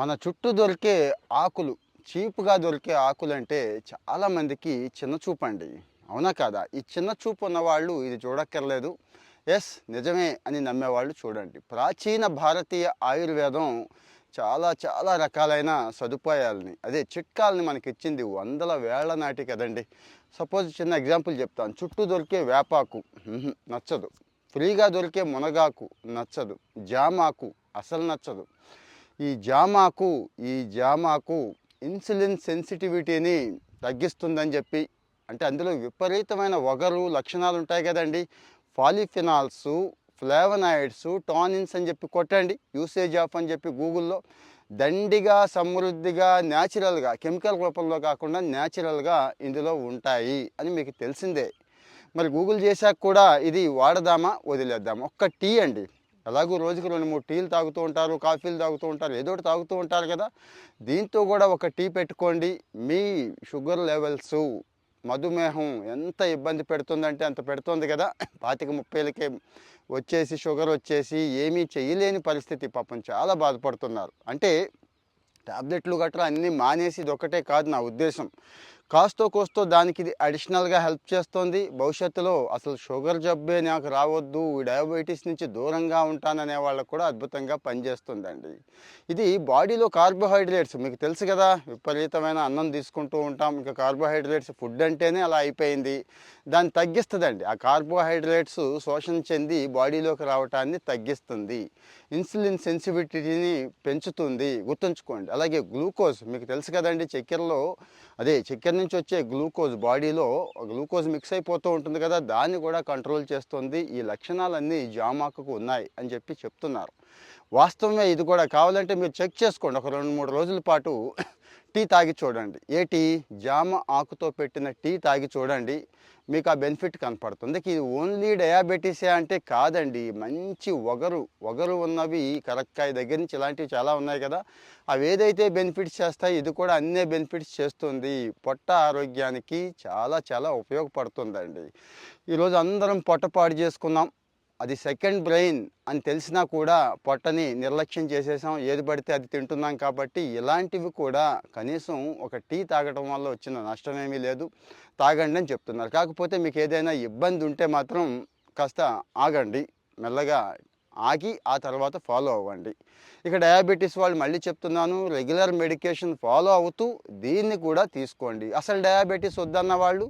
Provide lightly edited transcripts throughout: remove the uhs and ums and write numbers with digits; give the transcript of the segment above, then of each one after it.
మన చుట్టూ దొరికే ఆకులు, చీప్‌గా దొరికే ఆకులంటే చాలామందికి చిన్న చూపండి. అవునా కాదా? ఈ చిన్న చూపు ఉన్నవాళ్ళు ఇది చూడక్కర్లేదు. యెస్, నిజమే అని నమ్మేవాళ్ళు చూడండి. ప్రాచీన భారతీయ ఆయుర్వేదం చాలా చాలా రకాలైన సదుపాయాలని, అదే చిట్కాలని మనకిచ్చింది వందల వేళ్ల నాటి కదండీ. సపోజ్ చిన్న ఎగ్జాంపుల్ చెప్తాను. చుట్టూ దొరికే వేపాకు నచ్చదు. ఫ్రీగా దొరికే మునగాకు నచ్చదు. జామాకు అసలు నచ్చదు. ఈ జామాకు ఇన్సులిన్ సెన్సిటివిటీని తగ్గిస్తుందని చెప్పి, అంటే అందులో విపరీతమైన వగరు లక్షణాలు ఉంటాయి కదండి. పాలిఫినాల్స్, ఫ్లేవనాయిడ్స్, టానిన్స్ అని చెప్పి కొట్టండి, యూసేజ్ ఆఫ్ అని చెప్పి గూగుల్లో. దండిగా సమృద్ధిగా న్యాచురల్గా, కెమికల్ రూపంలో కాకుండా న్యాచురల్గా ఇందులో ఉంటాయి అని మీకు తెలిసిందే. మరి గూగుల్ చేశాక కూడా ఇది వాడదామా వదిలేద్దామా? ఒక్క టీ అండి. ఎలాగో రోజుకి 2-3 టీలు తాగుతూ ఉంటారు, కాఫీలు తాగుతూ ఉంటారు, ఏదో ఒకటి తాగుతూ ఉంటారు కదా. దీంతో కూడా ఒక టీ పెట్టుకోండి. మీ షుగర్ లెవెల్స్, మధుమేహం ఎంత ఇబ్బంది పెడుతుందంటే అంత పెడుతుంది కదా. 25-30లకే వచ్చేసి షుగర్ వచ్చేసి ఏమీ చేయలేని పరిస్థితి. పాపం చాలా బాధపడుతున్నారు. అంటే టాబ్లెట్లు గట్రా అన్నీ మానేసి ఇది ఒక్కటే కాదు నా ఉద్దేశం. కాస్తో కోస్తో దానికి ఇది అడిషనల్గా హెల్ప్ చేస్తుంది. భవిష్యత్తులో అసలు షుగర్ జబ్బే నాకు రావద్దు, డయాబెటీస్ నుంచి దూరంగా ఉంటాననే వాళ్ళకు కూడా అద్భుతంగా పనిచేస్తుందండి. ఇది బాడీలో కార్బోహైడ్రేట్స్ మీకు తెలుసు కదా. విపరీతమైన అన్నం తీసుకుంటూ ఉంటాం, ఇంకా కార్బోహైడ్రేట్స్ ఫుడ్ అంటేనే అలా అయిపోయింది. దాన్ని తగ్గిస్తుందండి. ఆ కార్బోహైడ్రేట్స్ శోషణ చెంది బాడీలోకి రావటాన్ని తగ్గిస్తుంది. ఇన్సులిన్ సెన్సిటివిటీని పెంచుతుంది, గుర్తుంచుకోండి. అలాగే గ్లూకోజ్ మీకు తెలుసు కదండి. చక్కెర నుంచి వచ్చే గ్లూకోజ్ బాడీలో గ్లూకోజ్ మిక్స్ అయిపోతూ ఉంటుంది కదా, దాన్ని కూడా కంట్రోల్ చేస్తుంది. ఈ లక్షణాలన్నీ జామాకుకు ఉన్నాయి అని చెప్పి చెప్తున్నారు. వాస్తవమే. ఇది కూడా కావాలంటే మీరు చెక్ చేసుకోండి. ఒక 2-3 రోజుల పాటు టీ తాగి చూడండి. ఏ టీ? జామ ఆకుతో పెట్టిన టీ తాగి చూడండి. మీకు ఆ బెనిఫిట్ కనపడుతుంది. ఇది ఓన్లీ డయాబెటీసే అంటే కాదండి. మంచి వగరు ఉన్నవి, కరక్కాయ దగ్గర నుంచి ఇలాంటివి చాలా ఉన్నాయి కదా. అవి ఏదైతే బెనిఫిట్స్ చేస్తాయి, ఇది కూడా అన్నే బెనిఫిట్స్ చేస్తుంది. పొట్ట ఆరోగ్యానికి చాలా చాలా ఉపయోగపడుతుందండి. ఈరోజు అందరం పొట్ట పాడు చేసుకున్నాం. అది సెకండ్ బ్రెయిన్ అని తెలిసినా కూడా పొట్టని నిర్లక్ష్యం చేసేసాం. ఏది పడితే అది తింటున్నాం. కాబట్టి ఇలాంటివి కూడా కనీసం ఒక టీ తాగడం వల్ల వచ్చిన నష్టమేమీ లేదు. తాగండి అని చెప్తున్నారు. కాకపోతే మీకు ఏదైనా ఇబ్బంది ఉంటే మాత్రం కాస్త ఆగండి. మెల్లగా ఆగి ఆ తర్వాత ఫాలో అవ్వండి. ఇక డయాబెటీస్ వాళ్ళు మళ్ళీ చెప్తున్నాను, రెగ్యులర్ మెడికేషన్ ఫాలో అవుతూ దీన్ని కూడా తీసుకోండి. అసలు డయాబెటీస్ వద్దన్న వాళ్ళు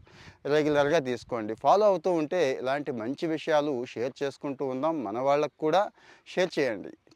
రెగ్యులర్గా తీసుకోండి. ఫాలో అవుతూ ఉంటే ఇలాంటి మంచి విషయాలు షేర్ చేసుకుంటూ ఉందాం. మన వాళ్ళకు కూడా షేర్ చేయండి.